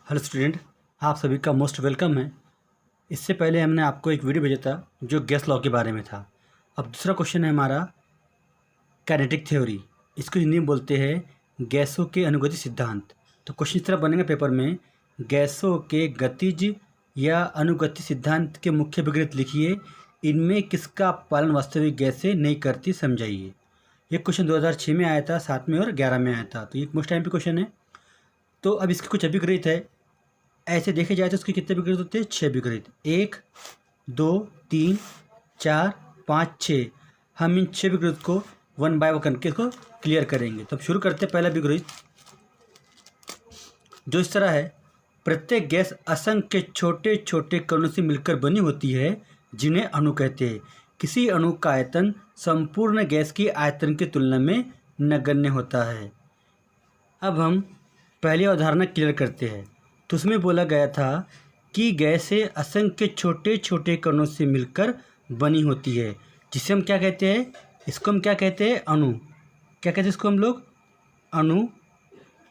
Hello student, आप सभी का मोस्ट वेलकम है। इससे पहले हमने आपको एक वीडियो भेजा था जो गैस लॉ के बारे में था। अब दूसरा क्वेश्चन है हमारा काइनेटिक थ्योरी। इसको हिंदी में बोलते हैं गैसों के अनुगति सिद्धांत। तो क्वेश्चन इस तरह बनेगा पेपर में, गैसों के गतिज या अनुगति सिद्धांत के मुख्य विपरीत लिखिए, इनमें किसका पालन वास्तविक गैसें नहीं करती समझाइए। ये क्वेश्चन 2006 में आया था, 7 में और 11 में आया था। तो ये मोस्ट टाइम पे क्वेश्चन है। तो अब इसके कुछ अभिप्रेत है। ऐसे देखे जाए तो उसके कितने विपरीत होते हैं? 6 विपरीत। 1 2 3 4 5 6। हम इन 6 विपरीत को वन बाय वन करके इसको क्लियर करेंगे। तो अब शुरू करते हैं। पहला विपरीत जो इस तरह है, प्रत्येक गैस असंख्य छोटे छोटे कणों से मिलकर बनी होती है जिन्हें अणु कहते हैं। किसी अणु का आयतन संपूर्ण गैस की आयतन की तुलना में नगण्य होता है। अब हम पहली अवधारणा क्लियर करते हैं। तो उसमें बोला गया था कि गैसें असंख्य छोटे छोटे कणों से मिलकर बनी होती है, जिसे हम क्या कहते हैं? इसको हम क्या कहते हैं? अणु। क्या कहते हैं इसको? हम लोग अणु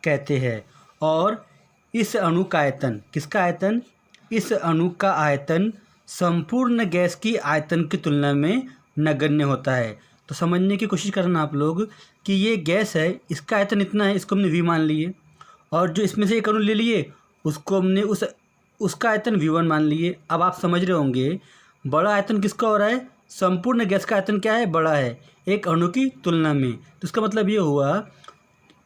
कहते हैं। और इस अणु का आयतन, किसका आयतन? इस अणु का आयतन संपूर्ण गैस की आयतन की तुलना में नगण्य होता है। तो समझने की कोशिश करना आप लोग कि ये गैस है, इसका आयतन इतना है, इसको हमने V मान लिए, और जो इसमें से एक अणु ले लिए उसको हमने उसका आयतन V1 मान लिए। अब आप समझ रहे होंगे बड़ा आयतन किसका हो रहा है? संपूर्ण गैस का आयतन क्या है? बड़ा है एक अणु की तुलना में। तो इसका मतलब ये हुआ,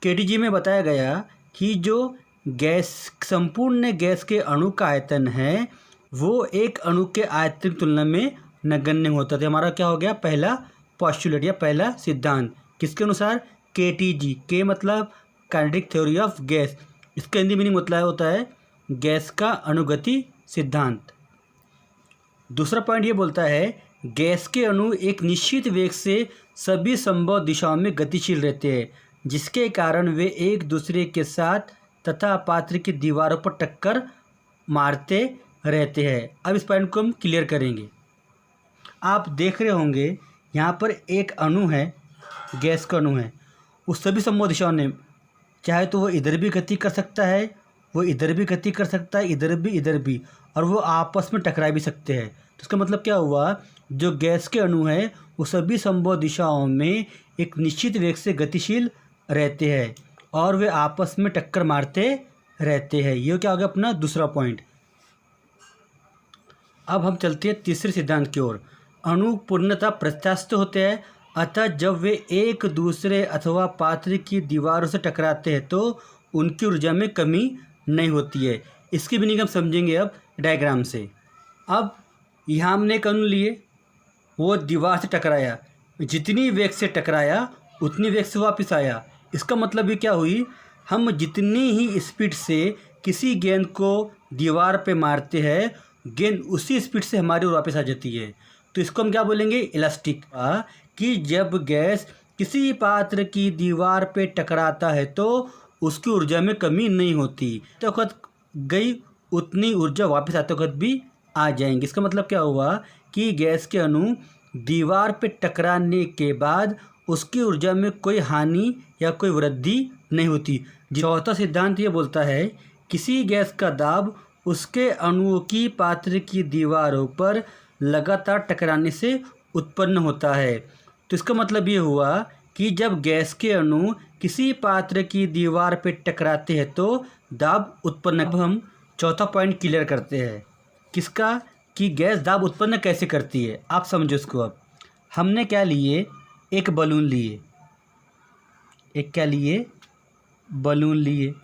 KTG में बताया गया कि जो गैस, संपूर्ण गैस के अणु का आयतन है वो एक अणु के आयतन की तुलना में नगण्य होता था। हमारा क्या हो गया? पहला पॉस्टुलेट या पहला सिद्धांत। किसके अनुसार? KTG। के मतलब काइनेटिक थ्योरी ऑफ गैस। इसका हिंदी मीनिंग मतलब होता है गैस का अनुगति सिद्धांत। दूसरा पॉइंट ये बोलता है गैस के अणु एक निश्चित वेग से सभी संभव दिशाओं में गतिशील रहते हैं, जिसके कारण वे एक दूसरे के साथ तथा पात्र की दीवारों पर टक्कर मारते रहते हैं। अब इस पॉइंट को हम क्लियर करेंगे। आप देख रहे होंगे यहाँ पर एक अणु है, गैस का अणु है, उस सभी संभव दिशाओं में, चाहे तो वो इधर भी गति कर सकता है, वो इधर भी गति कर सकता है, इधर भी, और वो आपस में टकरा भी सकते हैं। तो इसका मतलब क्या हुआ? जो गैस के अणु हैं वो सभी संभव दिशाओं में एक निश्चित वेग से गतिशील रहते हैं और वे आपस में टक्कर मारते रहते हैं। ये क्या हो गया अपना दूसरा पॉइंट। अब हम चलते हैं तीसरे सिद्धांत की ओर। अणु पूर्णतः प्रत्यास्थ होते हैं, अतः जब वे एक दूसरे अथवा पात्र की दीवारों से टकराते हैं तो उनकी ऊर्जा में कमी नहीं होती है। इसकी मीनिंग हम समझेंगे अब डायग्राम से। अब यहाँ हमने एक अणु लिए, वो दीवार से टकराया, जितनी वेग से टकराया उतनी वेग से वापस आया। इसका मतलब ये क्या हुई? हम जितनी ही स्पीड से किसी गेंद को दीवार पे मारते हैं, गेंद उसी स्पीड से हमारी ओर वापस आ जाती है। तो इसको हम क्या बोलेंगे? इलास्टिक। कि जब गैस किसी पात्र की दीवार पे टकराता है तो उसकी ऊर्जा में कमी नहीं होती, तो वक्त गई उतनी ऊर्जा वापस आते वक्त भी आ जाएंगी। इसका मतलब क्या हुआ कि गैस के अणु दीवार पे टकराने के बाद उसकी ऊर्जा में कोई हानि या कोई वृद्धि नहीं होती। चौथा सिद्धांत ये बोलता है किसी गैस का दाब उसके अणुओं की पात्र की दीवारों पर लगातार टकराने से उत्पन्न होता है। तो इसका मतलब ये हुआ कि जब गैस के अणु किसी पात्र की दीवार पर टकराते हैं तो दाब उत्पन्न। अब हम चौथा पॉइंट क्लियर करते हैं। किसका? कि गैस दाब उत्पन्न कैसे करती है। आप समझो इसको। अब हमने क्या लिए? एक बलून लिए। एक क्या लिए? बलून लिए।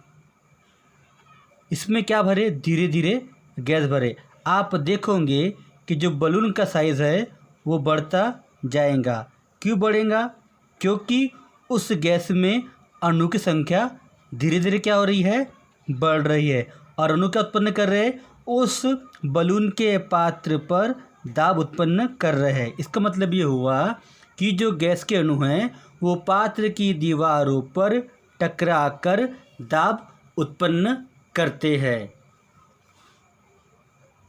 इसमें क्या भरे? धीरे धीरे गैस भरे। आप देखोगे कि जो बलून का साइज़ है वो बढ़ता जाएगा। क्यों बढ़ेगा? क्योंकि उस गैस में अणु की संख्या धीरे धीरे क्या हो रही है? बढ़ रही है। और अणु क्या उत्पन्न कर रहे हैं? उस बलून के पात्र पर दाब उत्पन्न कर रहे हैं। इसका मतलब ये हुआ कि जो गैस के अणु हैं वो पात्र की दीवारों पर टकराकर दाब उत्पन्न करते हैं।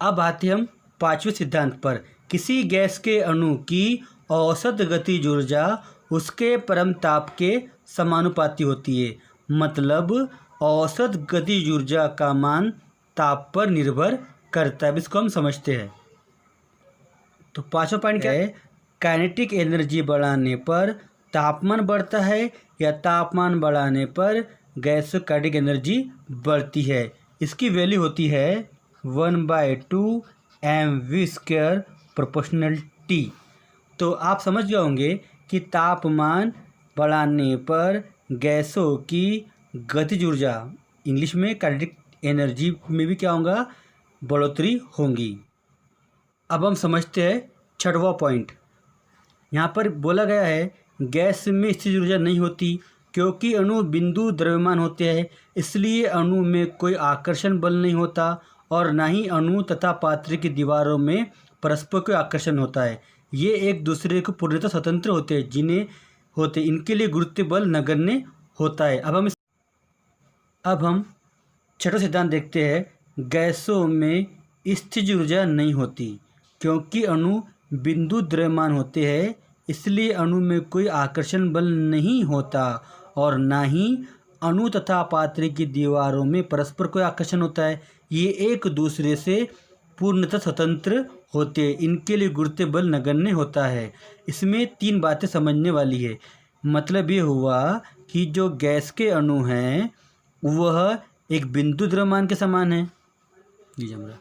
अब आते हम पांचवें सिद्धांत पर। किसी गैस के अणु की औसत गतिज ऊर्जा उसके परम ताप के समानुपाती होती है। मतलब औसत गतिज ऊर्जा का मान ताप पर निर्भर करता है। इसको हम समझते हैं। तो पांचवा पॉइंट क्या है, काइनेटिक एनर्जी बढ़ाने पर तापमान बढ़ता है या तापमान बढ़ाने पर गैसोकाइनेटिक एनर्जी बढ़ती है। इसकी वैल्यू होती है 1/2 mv² प्रोपोर्शनल T। तो आप समझ गए होंगे कि तापमान बढ़ाने पर गैसों की गतिज ऊर्जा, इंग्लिश में काइनेटिक एनर्जी में भी क्या होगा, बढ़ोतरी होगी। अब हम समझते हैं छठवां पॉइंट। यहाँ पर बोला गया है गैस में स्थिर ऊर्जा नहीं होती क्योंकि अणु बिंदु द्रव्यमान होते हैं, इसलिए अणु में कोई आकर्षण बल नहीं होता और ना ही अणु तथा पात्र की दीवारों में परस्पर कोई आकर्षण होता है। ये एक दूसरे को पूर्णतः स्वतंत्र होते हैं, इनके लिए गुरुत्व बल नगण्य होता है। अब हम छठवां सिद्धांत देखते हैं। गैसों में स्थिर ऊर्जा नहीं होती क्योंकि अणु बिंदु द्रव्यमान होते हैं, इसलिए अणु में कोई आकर्षण बल नहीं होता और ना ही अणु तथा पात्र की दीवारों में परस्पर कोई आकर्षण होता है। ये एक दूसरे से पूर्णतः स्वतंत्र होते हैं, इनके लिए गुरुत्व बल नगण्य होता है। इसमें 3 बातें समझने वाली है। मतलब ये हुआ कि जो गैस के अणु हैं वह एक बिंदु द्रव्यमान के समान है। जी जमरा।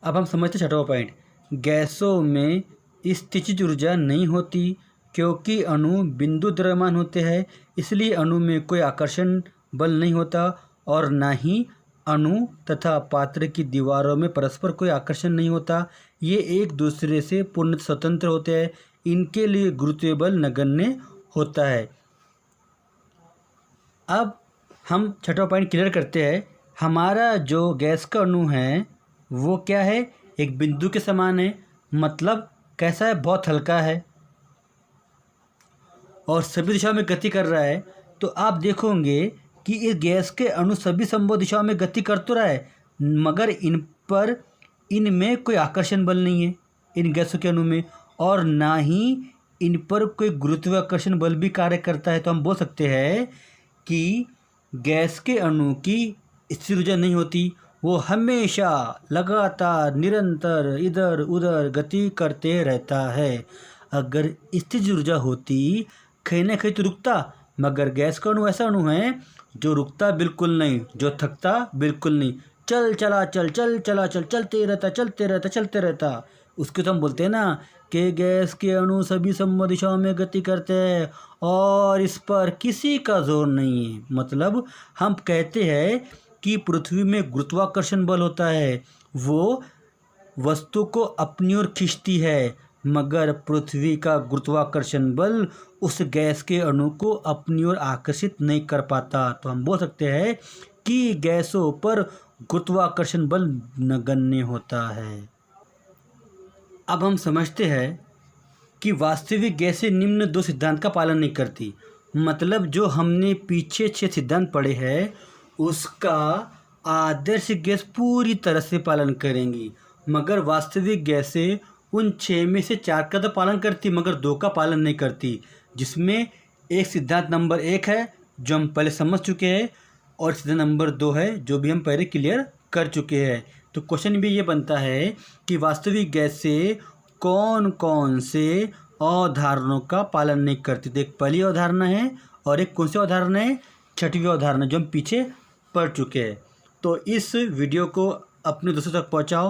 अब हम समझते छठवां पॉइंट। गैसों में स्थितिज ऊर्जा नहीं होती क्योंकि अणु बिंदु द्रव्यमान होते हैं, इसलिए अणु में कोई आकर्षण बल नहीं होता और ना ही अणु तथा पात्र की दीवारों में परस्पर कोई आकर्षण नहीं होता। ये एक दूसरे से पूर्ण स्वतंत्र होते हैं, इनके लिए गुरुत्व बल नगण्य होता है। अब हम छठवां पॉइंट क्लियर करते हैं। हमारा जो गैस का अणु है वो क्या है, एक बिंदु के समान है। मतलब कैसा है, बहुत हल्का है और सभी दिशाओं में गति कर रहा है। तो आप देखोगे कि इस गैस के अणु सभी संभव दिशाओं में गति कर तो रहा है, मगर इनमें कोई आकर्षण बल नहीं है, इन गैसों के अणु में, और ना ही इन पर कोई गुरुत्वाकर्षण बल भी कार्य करता है। तो हम बोल सकते हैं कि गैस के अणु की स्थिर ऊर्जा नहीं होती, वो हमेशा लगातार निरंतर इधर उधर गति करते रहता है। अगर स्थिर ऊर्जा होती कहीं ना कहीं तो रुकता, मगर गैस का अणु ऐसा अणु है जो रुकता बिल्कुल नहीं, जो थकता बिल्कुल नहीं, चलते रहता। उसके तो हम बोलते हैं ना कि गैस के अणु सभी संभव दिशाओं में गति करते हैं और इस पर किसी का जोर नहीं है। मतलब हम कहते हैं कि पृथ्वी में गुरुत्वाकर्षण बल होता है, वो वस्तु को अपनी ओर खींचती है, मगर पृथ्वी का गुरुत्वाकर्षण बल उस गैस के अणु को अपनी ओर आकर्षित नहीं कर पाता। तो हम बोल सकते हैं कि गैसों पर गुरुत्वाकर्षण बल नगण्य होता है। अब हम समझते हैं कि वास्तविक गैसें निम्न 2 सिद्धांत का पालन नहीं करती। मतलब जो हमने पीछे 6 सिद्धांत पढ़े हैं उसका आदर्श गैस पूरी तरह से पालन करेंगी, मगर वास्तविक गैसें उन 6 में से 4 का तो पालन करती मगर 2 का पालन नहीं करती, जिसमें एक सिद्धांत नंबर 1 है जो हम पहले समझ चुके हैं और सिद्धांत नंबर 2 है जो भी हम पहले क्लियर कर चुके हैं। तो क्वेश्चन भी ये बनता है कि वास्तविक गैसें कौन कौन से अवधारणाओं का पालन नहीं करती। तो एक पहली अवधारणा है और एक कौन सी अवधारणा है, छठवीं अवधारणा जो हम पीछे पढ़ चुके हैं। तो इस वीडियो को अपने दोस्तों तक पहुंचाओ